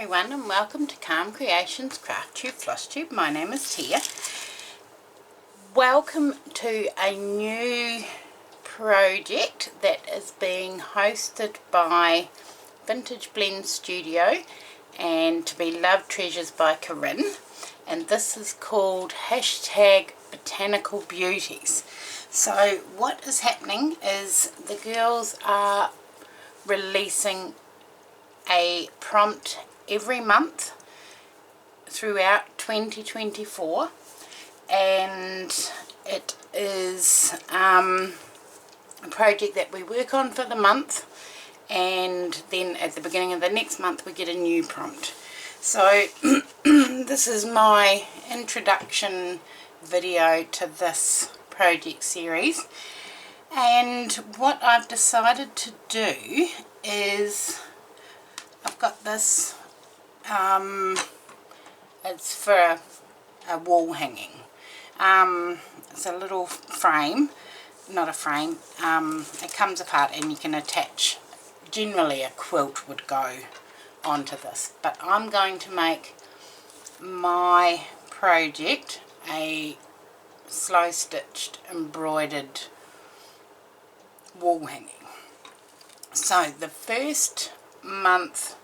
everyone, and welcome to Calm Creations Crafty Flosstube. My name is Tia. Welcome to a new project that is being hosted by Vintage Blend Studio and To Be Loved Treasures by Corinne, and this is called #Botanical Beauties. So what is happening is the girls are releasing a prompt every month throughout 2024, and it is a project that we work on for the month, and then at the beginning of the next month we get a new prompt. So this is my introduction video to this project series, and what I've decided to do is I've got this, it's for a wall hanging. It's a little frame, not a frame, it comes apart and you can attach, generally a quilt would go onto this, but I'm going to make my project a slow stitched embroidered wall hanging. So the first month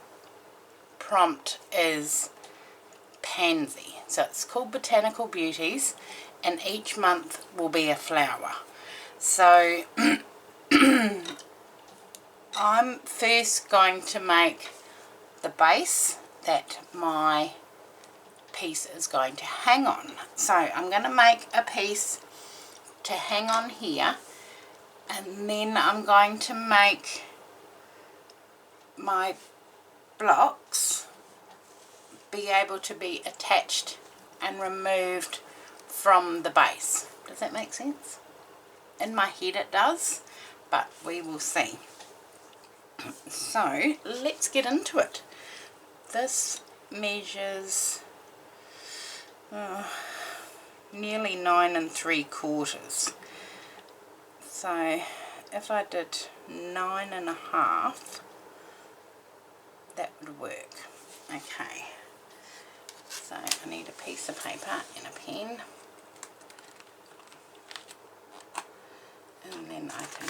prompt is Pansy, so it's called Botanical Beauties, and each month will be a flower. So I'm first going to make the base that my piece is going to hang on. So I'm going to make a piece to hang on here, and then I'm going to make my blocks be able to be attached and removed from the base. Does that make sense? In my head it does, but we will see. So let's get into it. This measures nearly 9 3/4. So if I did 9 1/2, that would work. Okay, so I need a piece of paper and a pen, and then I can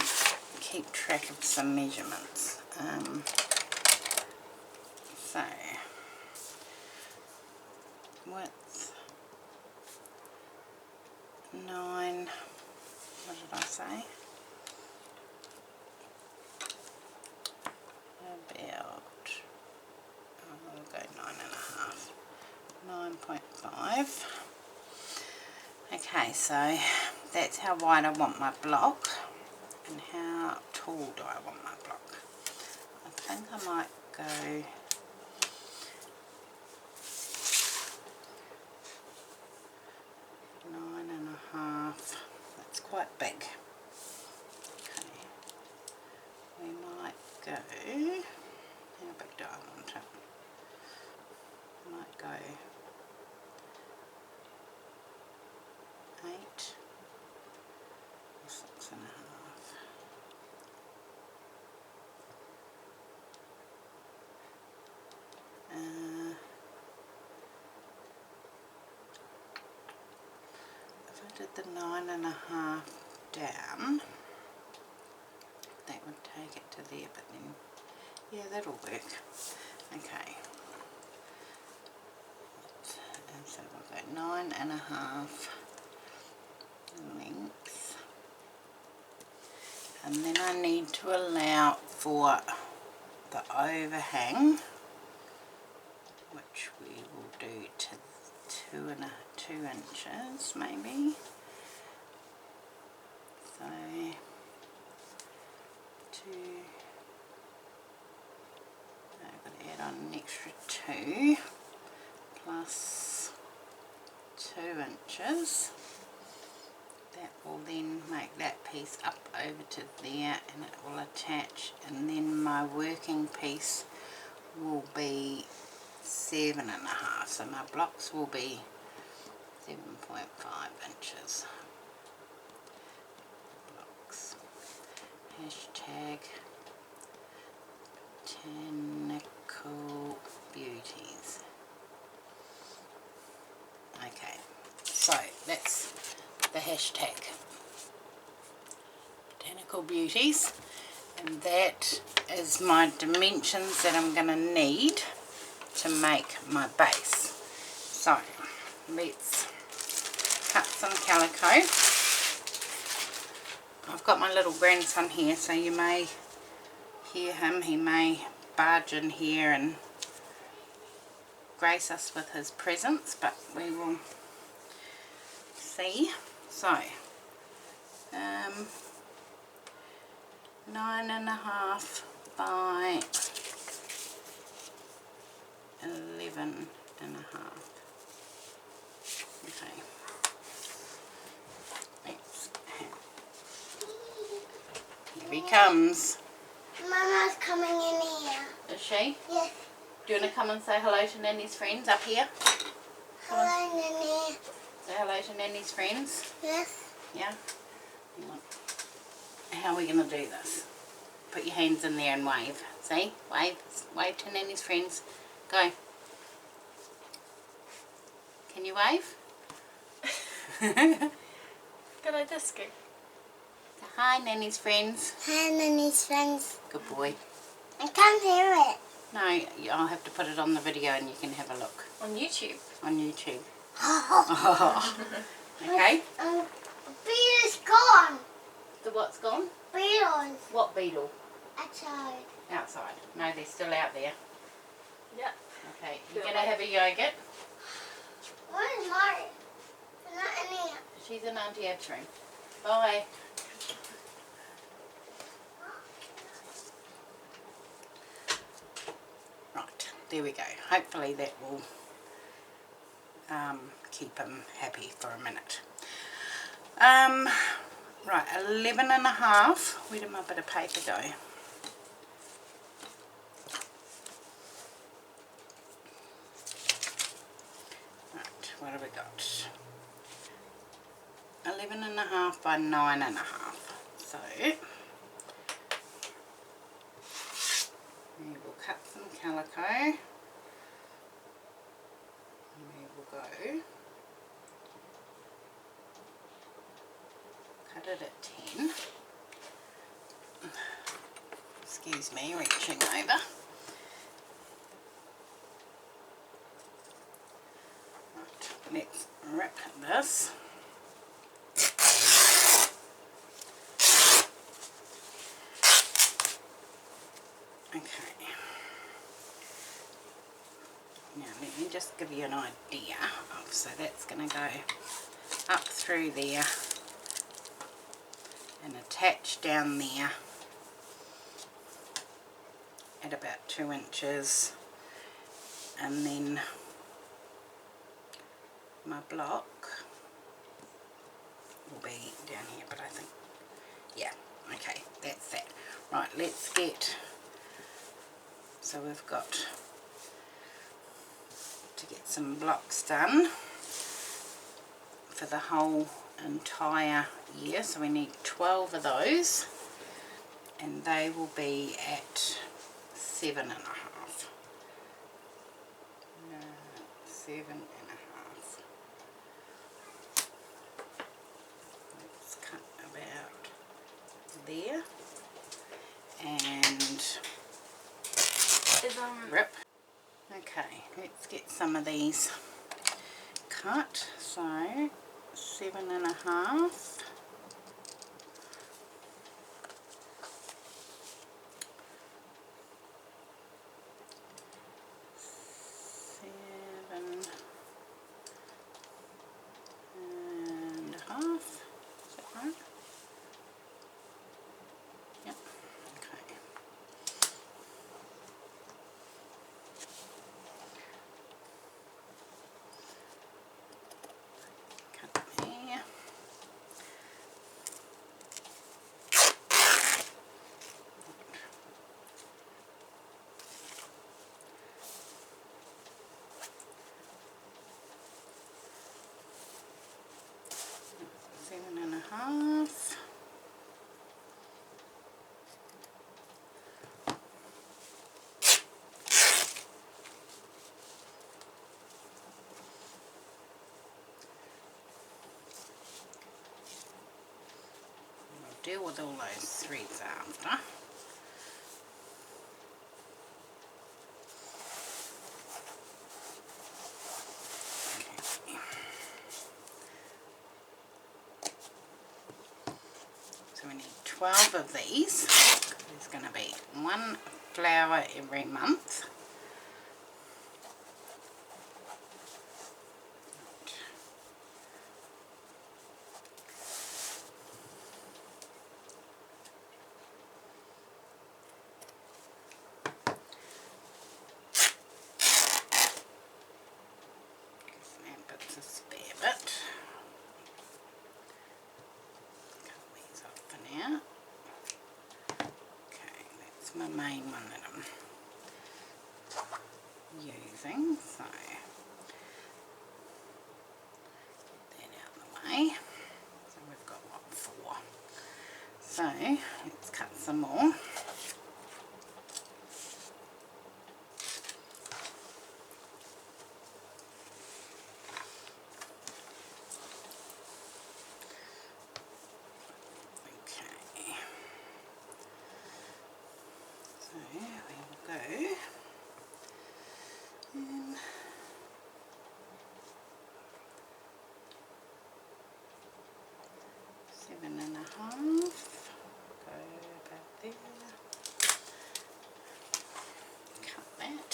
keep track of some measurements. So width 9, what did I say? About, we'll go 9 1/2, 9.5. Okay, so that's how wide I want my block, and how tall do I want my block? I think I might go 9 1/2. That's quite big. Okay, we might go, how big do I want it? I might go 8 or 6 1/2. If I did the 9 1/2 down, that would take it to there, but then, yeah, that'll work. Okay, and so we'll go 9 1/2 length, and then I need to allow for the overhang, which we will do to 2 inches maybe. So 2, I've got to add on an extra 2 plus 2 inches. That will then make that piece up over to there, and it will attach, and then my working piece will be 7 1/2, so my blocks will be 7.5 inches. Blocks. #Botanical Beauties. that's the hashtag. Botanical Beauties. And that is my dimensions that I'm going to need to make my base. So let's cut some calico. I've got my little grandson here, so you may hear him. He may barge in here and grace us with his presence, but we will see. So 9.5 by 11.5. Okay. Here he comes. Mama's coming in here. Is she? Yes. Do you want to come and say hello to Nanny's friends up here? Hello, Nanny. Say hello to Nanny's friends. Yes. Yeah? How are we going to do this? Put your hands in there and wave. See? Wave. Wave to Nanny's friends. Go. Can you wave? Go like this, go. Hi, Nanny's friends. Hi, Nanny's friends. Good boy. I can't hear it. No, I'll have to put it on the video and you can have a look. On YouTube. On YouTube. Oh. Okay. Beetle's gone. The what's gone? Beetles. What beetle? Outside. Outside. No, they're still out there. Yeah. Okay. You're going to have a yogurt? Where's Marty? She's not in here. She's in Auntie Ab's room. Bye. Right, there we go. Hopefully that will keep him happy for a minute. Right, 11.5. Where did my bit of paper go? Right, what have we got? 11.5 by 9.5. So we will cut some calico. We will go cut it at 10. Excuse me, reaching over. Right, let's rip this. Okay. Now let me just give you an idea of, so that's going to go up through there and attach down there at about 2 inches, and then my block will be down here, but I think, yeah, okay, that's that. Right, let's get, so we've got to get some blocks done for the whole entire year, so we need 12 of those, and they will be at 7.5. 7.5. Let's cut about there and rip. Okay, let's get some of these cut. So 7.5. 7.5. Is that right? Yep. Okay. Cut there. deal with all those threads after. So we need 12 of these. There's going to be one flower every month. That bit's a spare bit. Cut these off for now. Okay, that's my main one that I'm using, so get that out of the way. So we've got what, 4. So let's cut some more. Okay, so we will go in. Seven and a half, go about there, cut that,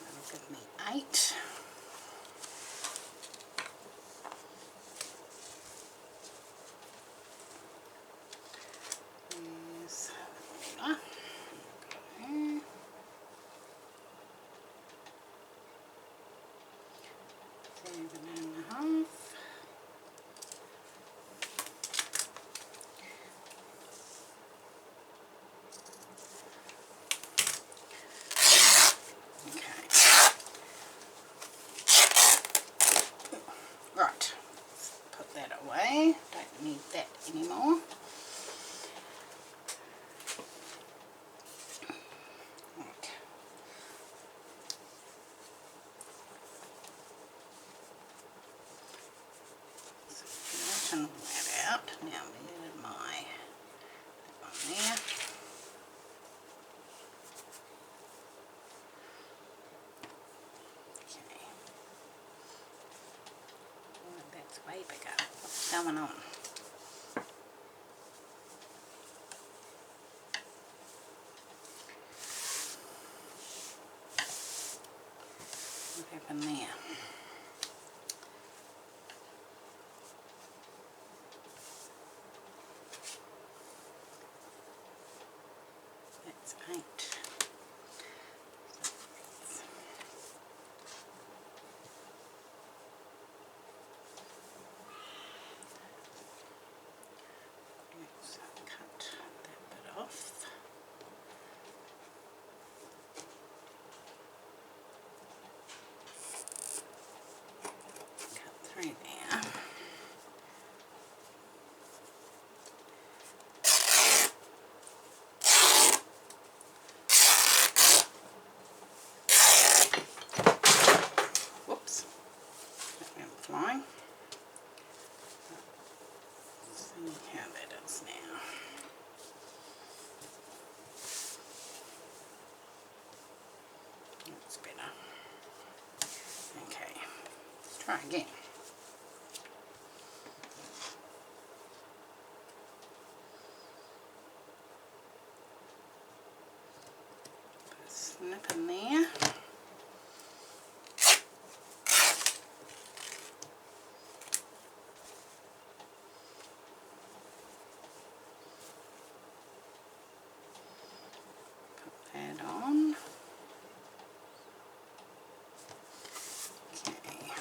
that'll give me 8. There's the ruler. Okay. 7 and a half. Okay. Right. Let's put that away. Don't need that anymore. Right. Flatten that out. Now there's my that one there. Okay. Oh, that's way bigger. What's going on? What happened there? That's 8. Let's cut that bit off. Cut through there. Whoops, that went flying. Let's see how that is now. That's better. Okay, let's try again. Put a snip in there. Put that on. Okay.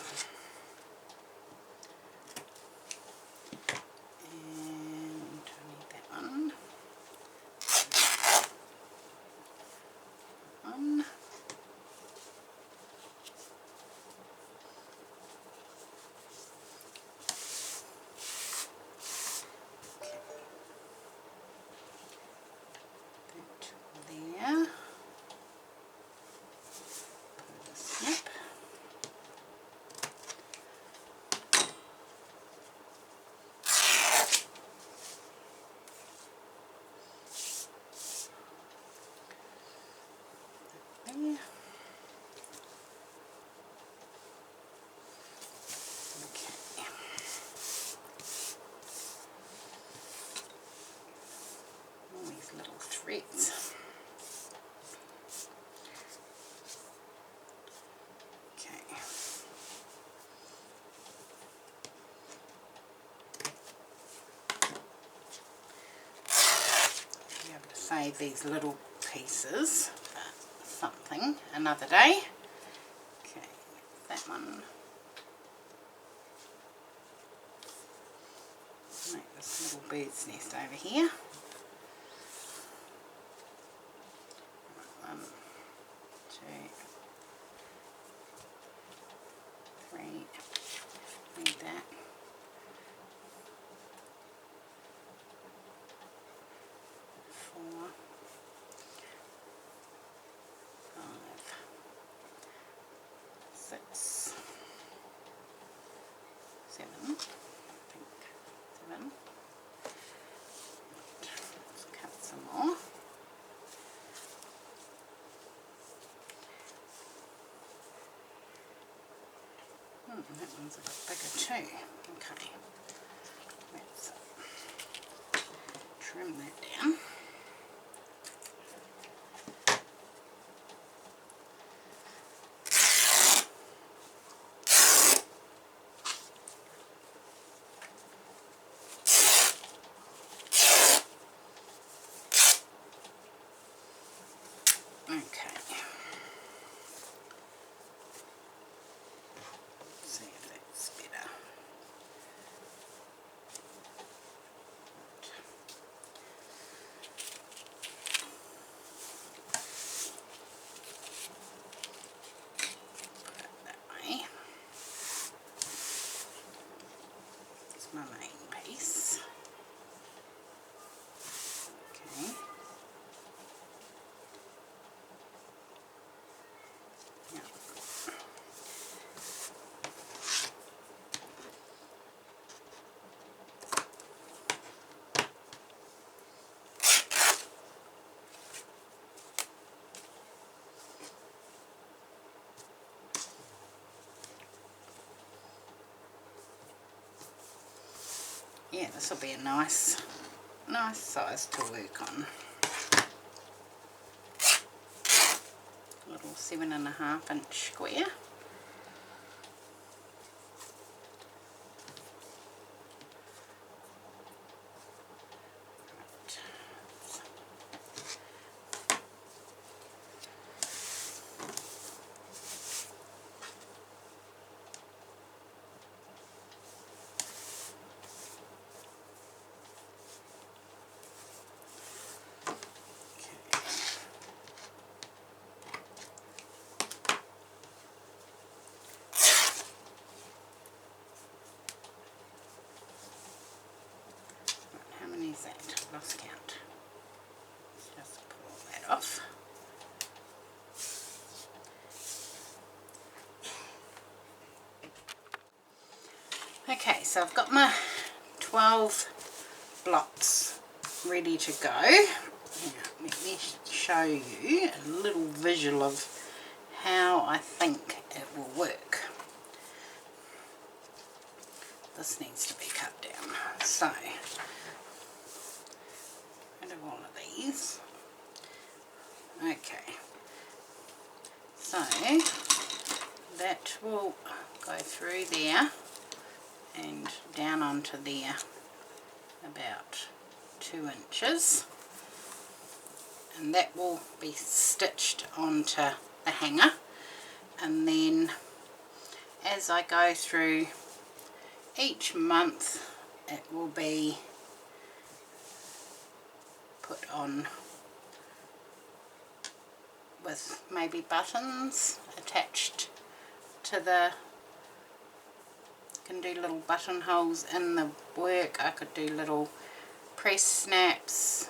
save these little pieces for something another day. Okay, that one. Make this little bird's nest over here. 1, 2, 3. Need that. 4, 5, 6, 7. I think 7. Let's cut some more. That one's a bit bigger too. Okay, let's trim that down. Okay. See if that's better. Put it that way. It's my main piece. Okay. Yeah. Yeah, this will be a nice size to work on. Little 7.5-inch square. How many is that? I've lost count. Let's just pull that off. Okay, so I've got my 12 blocks ready to go. Now, let me show you a little visual of how I think it will work. This needs to be cut down. So, rid of all of these. Okay. So, that will go through there and down onto there about 2 inches. And that will be stitched onto the hanger. And then as I go through each month, it will be put on with maybe buttons attached to the, can do little buttonholes in the work. I could do little press snaps.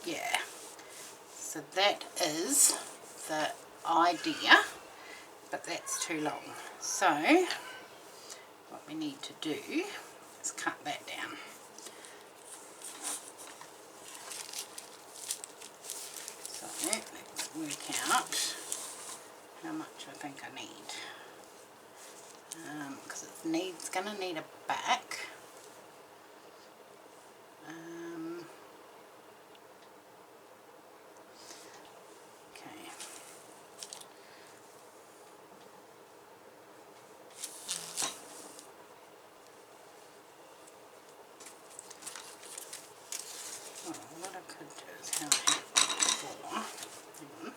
Yeah, so that is the idea, but that's too long. So what we need to do is cut that down. So let's work out how much I think I need, because it's going to need a back. Okay. could do is how I had it before. Hang on.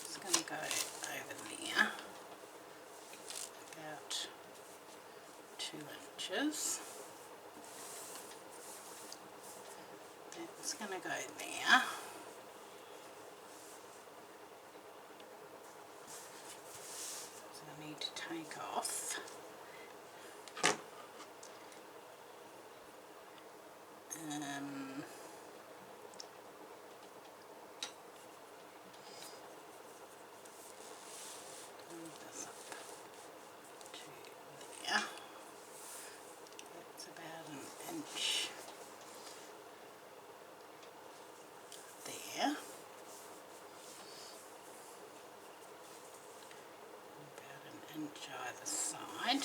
It's going to go over there about 2 inches. That's going to go there. So I need to take off. Move this up to there. That's about 1 inch there. About 1 inch either side. And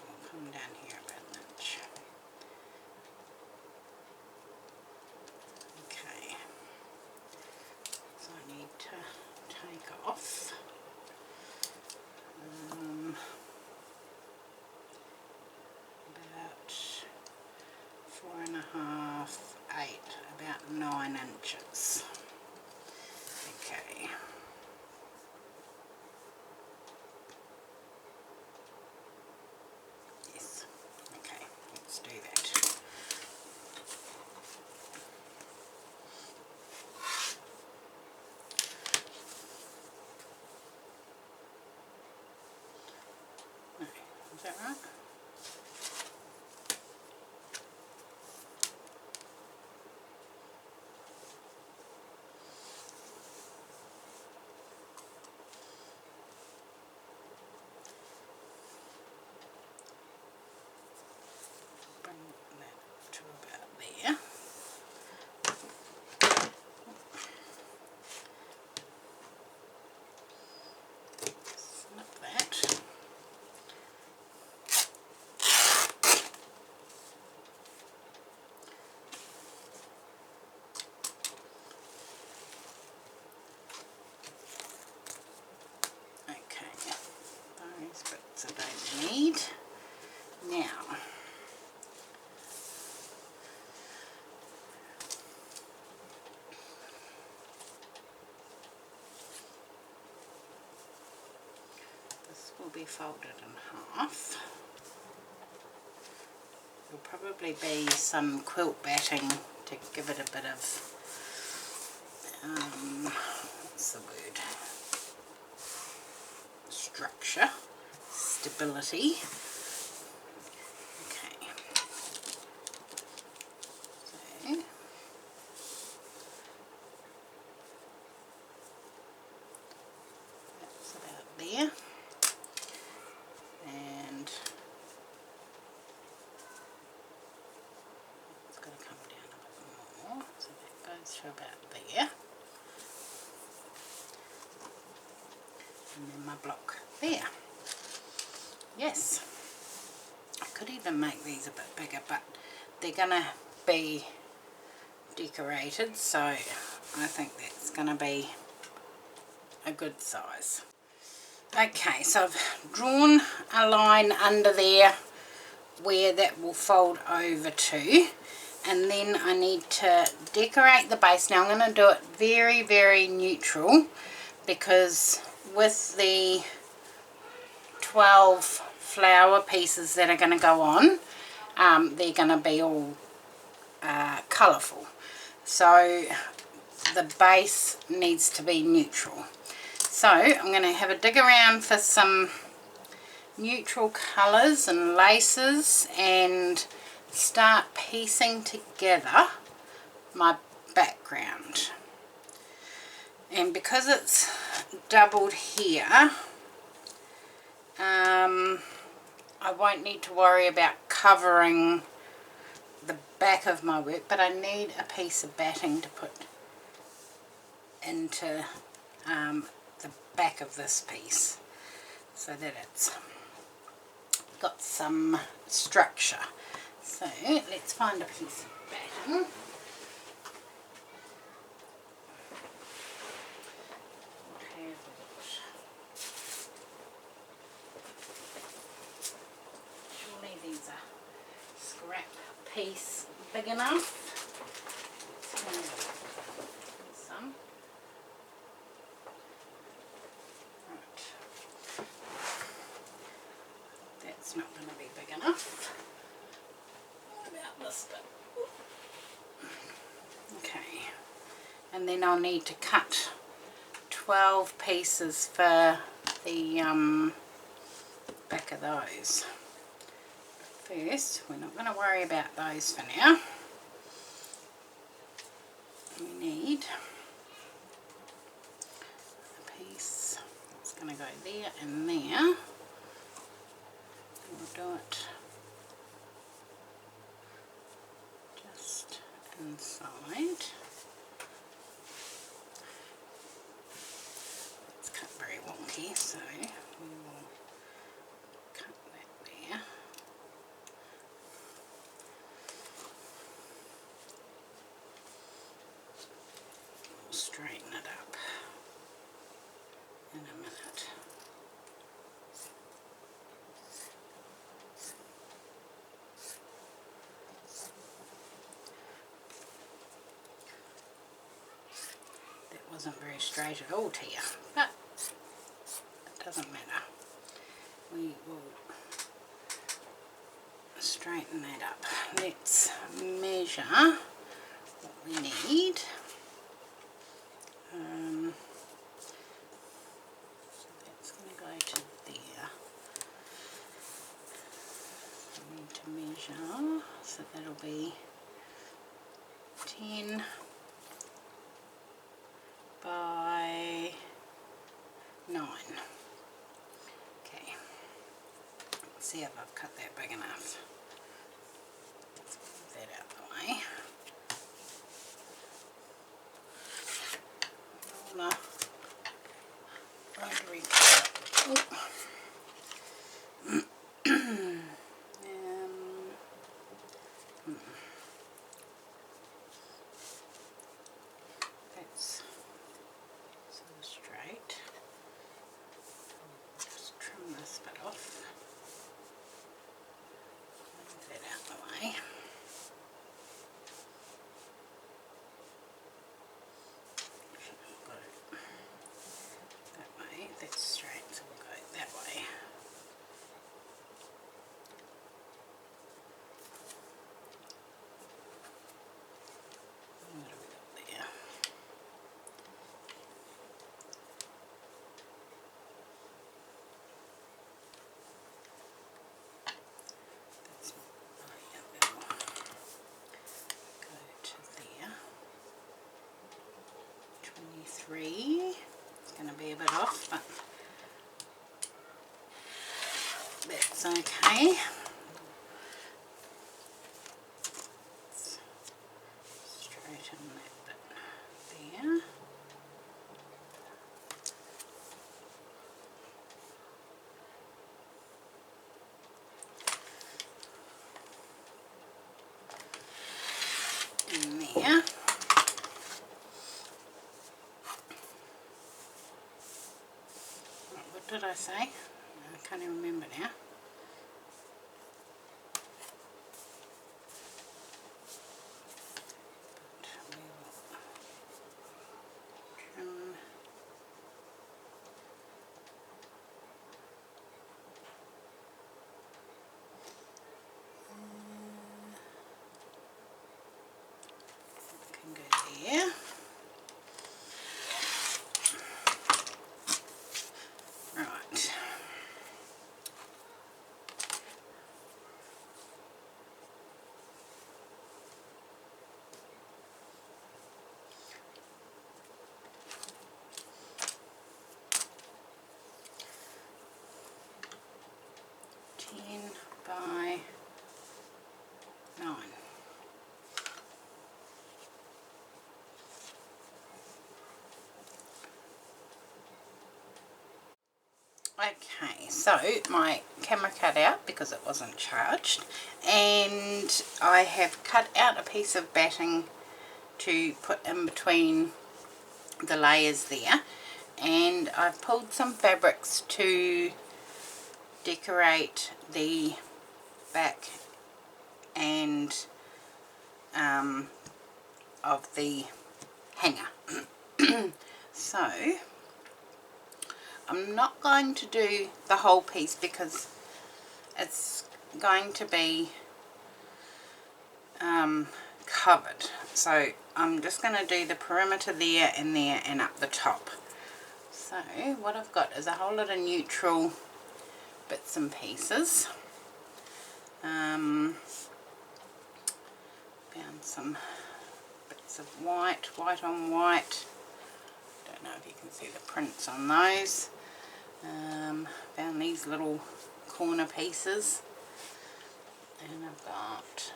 we'll come down here about 1 inch. Okay, so I need to take off about 4.5, 8, about 9 inches. Okay. Yes. Okay, let's do that. Okay, is that right? Bring that to about there. Snip that. Okay, those bits I don't need. Now, this will be folded in half. There'll probably be some quilt batting to give it a bit of, what's the word? Structure, stability. Okay. So, that's about there. And it's got to come down a bit more. So that goes to about there. And then my block there. Yes, I could even make these a bit bigger, but they're gonna be decorated, so I think that's gonna be a good size. Okay, so I've drawn a line under there where that will fold over to, and then I need to decorate the base. Now I'm going to do it very, very neutral, because with the 12 flower pieces that are going to go on, they're going to be all colourful. So the base needs to be neutral. So I'm going to have a dig around for some neutral colours and laces and start piecing together my background. And because it's doubled here, I won't need to worry about covering the back of my work, but I need a piece of batting to put into the back of this piece so that it's got some structure. So let's find a piece of batting. piece big enough. Some. Right. That's not going to be big enough. What about this bit? Okay, and then I'll need to cut 12 pieces for the back of those. But first, we're not going to worry about those for now. We need a piece that's going to go there and there. We'll do it just inside. It's cut very wonky, so we will cut that there. We'll straighten it up in a minute. Wasn't very straight at all here, but it doesn't matter. We will straighten that up. Let's measure what we need. So that's going to go to there. So we need to measure, so that'll be 10 by 9. Okay, let's see if I've cut that big enough. Let's move that out of the way. Roller, rotary cutter. That's straight. Just trim this bit off. Move that out of the way. Go that way. That's straight, so we'll go that way. What have we got there? It's going to be a bit off, but that's okay. Let's straighten that bit there. And there. What did I say? I can't even remember now. But we will trim can go there. Right. By 9. Okay, so my camera cut out because it wasn't charged, and I have cut out a piece of batting to put in between the layers there, and I've pulled some fabrics to decorate the back and of the hanger. So I'm not going to do the whole piece because it's going to be covered. So I'm just going to do the perimeter there and up the top. So what I've got is a whole lot of neutral bits and pieces. Found some bits of white on white. Don't know if you can see the prints on those. Found these little corner pieces, and I've got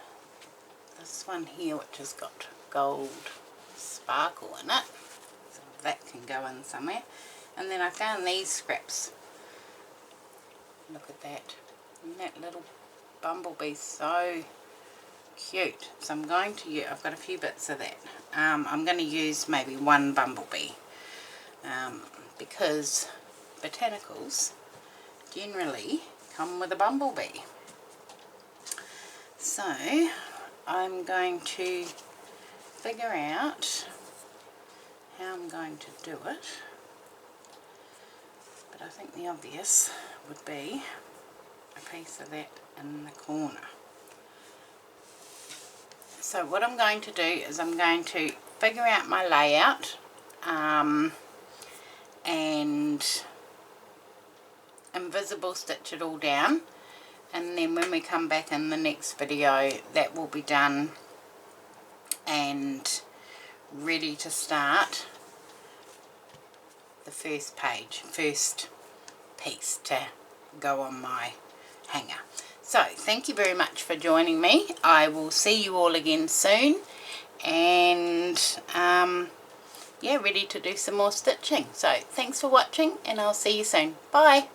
this one here which has got gold sparkle in it, so that can go in somewhere. And then I found these scraps. Look at that, and that little bumblebee's so cute. So I'm going to use, I've got a few bits of that. I'm going to use maybe one bumblebee, because botanicals generally come with a bumblebee. So I'm going to figure out how I'm going to do it, but I think the obvious would be a piece of that in the corner. So what I'm going to do is I'm going to figure out my layout, and invisible stitch it all down, and then when we come back in the next video that will be done and ready to start the first piece to go on my hanger. So thank you very much for joining me. I will see you all again soon, and yeah, ready to do some more stitching. So thanks for watching, and I'll see you soon. Bye.